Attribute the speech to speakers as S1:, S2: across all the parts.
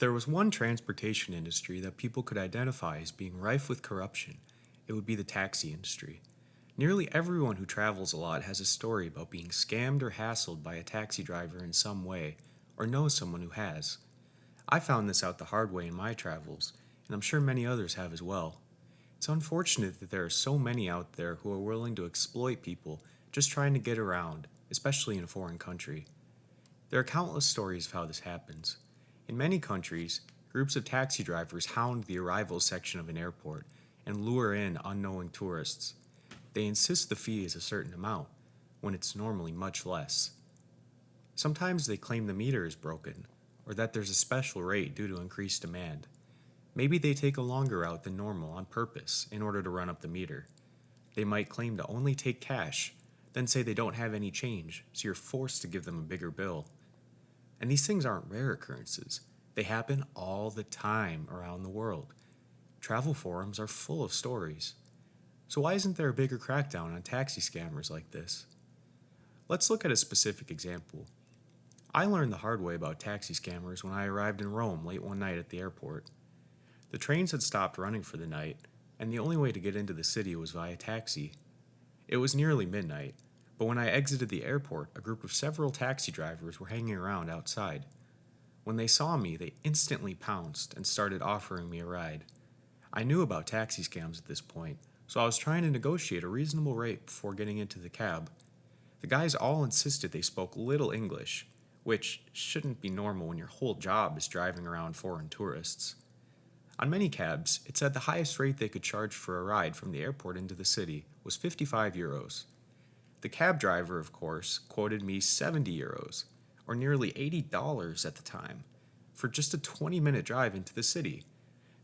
S1: If there was one transportation industry that people could identify as being rife with corruption, it would be the taxi industry. Nearly everyone who travels a lot has a story about being scammed or hassled by a taxi driver in some way, or knows someone who has. I found this out the hard way in my travels, and I'm sure many others have as well. It's unfortunate that there are so many out there who are willing to exploit people just trying to get around, especially in a foreign country. There are countless stories of how this happens. In many countries, groups of taxi drivers hound the arrivals section of an airport and lure in unknowing tourists. They insist the fee is a certain amount, when it's normally much less. Sometimes they claim the meter is broken, or that there's a special rate due to increased demand. Maybe they take a longer route than normal on purpose in order to run up the meter. They might claim to only take cash, then say they don't have any change, so you're forced to give them a bigger bill. And these things aren't rare occurrences. They happen all the time around the world. Travel forums are full of stories. So why isn't there a bigger crackdown on taxi scammers like this? Let's look at a specific example. I learned the hard way about taxi scammers when I arrived in Rome late one night at the airport. The trains had stopped running for the night, and the only way to get into the city was via taxi. It was nearly midnight, but when I exited the airport, a group of several taxi drivers were hanging around outside. When they saw me, they instantly pounced and started offering me a ride. I knew about taxi scams at this point, so I was trying to negotiate a reasonable rate before getting into the cab. The guys all insisted they spoke little English, which shouldn't be normal when your whole job is driving around foreign tourists. On many cabs, it said the highest rate they could charge for a ride from the airport into the city was 55 euros. The cab driver, of course, quoted me 70 euros, or nearly $80 at the time, for just a 20-minute drive into the city,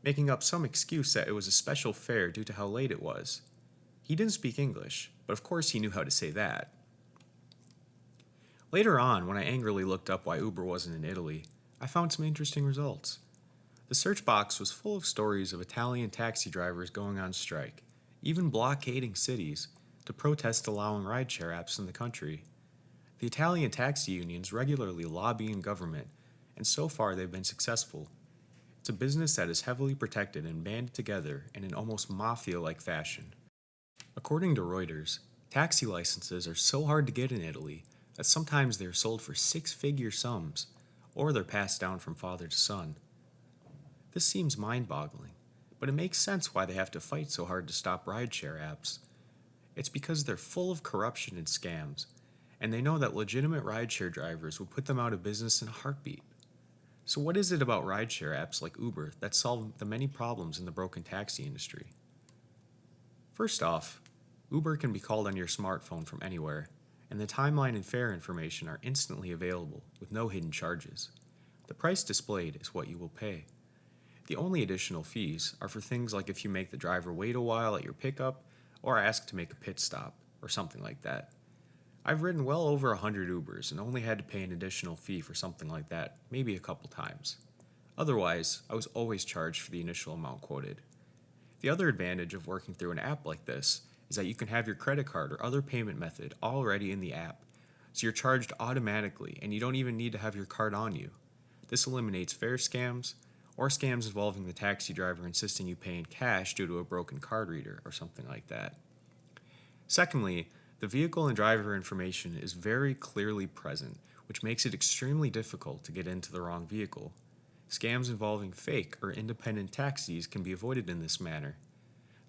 S1: making up some excuse that it was a special fare due to how late it was. He didn't speak English, but of course he knew how to say that. Later on, when I angrily looked up why Uber wasn't in Italy, I found some interesting results. The search box was full of stories of Italian taxi drivers going on strike, even blockading cities, to protest allowing rideshare apps in the country. The Italian taxi unions regularly lobby in government, and so far they've been successful. It's a business that is heavily protected and banded together in an almost mafia-like fashion. According to Reuters, taxi licenses are so hard to get in Italy that sometimes they are sold for six-figure sums, or they're passed down from father to son. This seems mind-boggling, but it makes sense why they have to fight so hard to stop rideshare apps. It's because they're full of corruption and scams, and they know that legitimate rideshare drivers would put them out of business in a heartbeat. So what is it about rideshare apps like Uber that solve the many problems in the broken taxi industry? First off, Uber can be called on your smartphone from anywhere, and the timeline and fare information are instantly available with no hidden charges. The price displayed is what you will pay. The only additional fees are for things like if you make the driver wait a while at your pickup or ask to make a pit stop or something like that. I've ridden well over 100 Ubers and only had to pay an additional fee for something like that, maybe a couple times. Otherwise, I was always charged for the initial amount quoted. The other advantage of working through an app like this is that you can have your credit card or other payment method already in the app, so you're charged automatically and you don't even need to have your card on you. This eliminates fare scams, or scams involving the taxi driver insisting you pay in cash due to a broken card reader or something like that. Secondly, the vehicle and driver information is very clearly present, which makes it extremely difficult to get into the wrong vehicle. Scams involving fake or independent taxis can be avoided in this manner.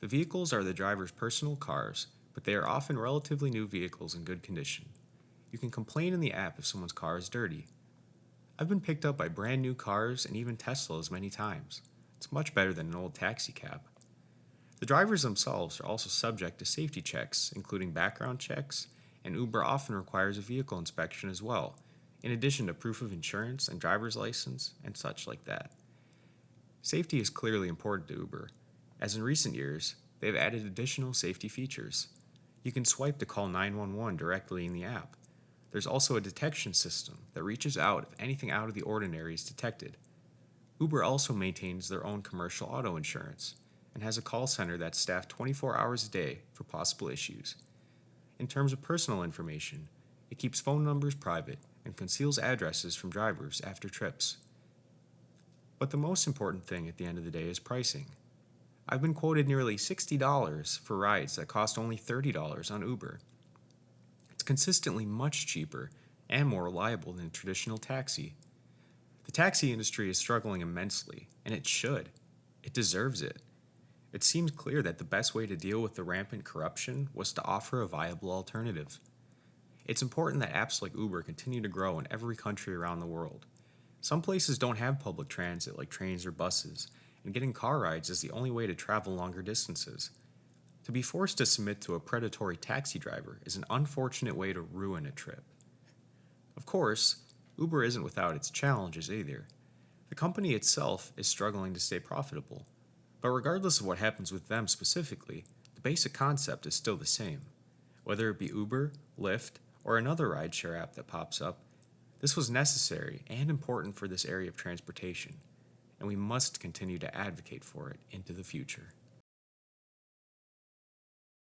S1: The vehicles are the driver's personal cars, but they are often relatively new vehicles in good condition. You can complain in the app if someone's car is dirty. I've been picked up by brand new cars and even Teslas many times. It's much better than an old taxi cab. The drivers themselves are also subject to safety checks, including background checks, and Uber often requires a vehicle inspection as well, in addition to proof of insurance and driver's license and such like that. Safety is clearly important to Uber, as in recent years, they've added additional safety features. You can swipe to call 911 directly in the app. There's also a detection system that reaches out if anything out of the ordinary is detected. Uber also maintains their own commercial auto insurance and has a call center that's staffed 24 hours a day for possible issues. In terms of personal information, it keeps phone numbers private and conceals addresses from drivers after trips. But the most important thing at the end of the day is pricing. I've been quoted nearly $60 for rides that cost only $30 on Uber. It's consistently much cheaper and more reliable than a traditional taxi. The taxi industry is struggling immensely, and it should. It deserves it. It seems clear that the best way to deal with the rampant corruption was to offer a viable alternative. It's important that apps like Uber continue to grow in every country around the world. Some places don't have public transit like trains or buses, and getting car rides is the only way to travel longer distances. To be forced to submit to a predatory taxi driver is an unfortunate way to ruin a trip. Of course, Uber isn't without its challenges either. The company itself is struggling to stay profitable. But regardless of what happens with them specifically, the basic concept is still the same. Whether it be Uber, Lyft, or another rideshare app that pops up, this was necessary and important for this area of transportation, and we must continue to advocate for it into the future.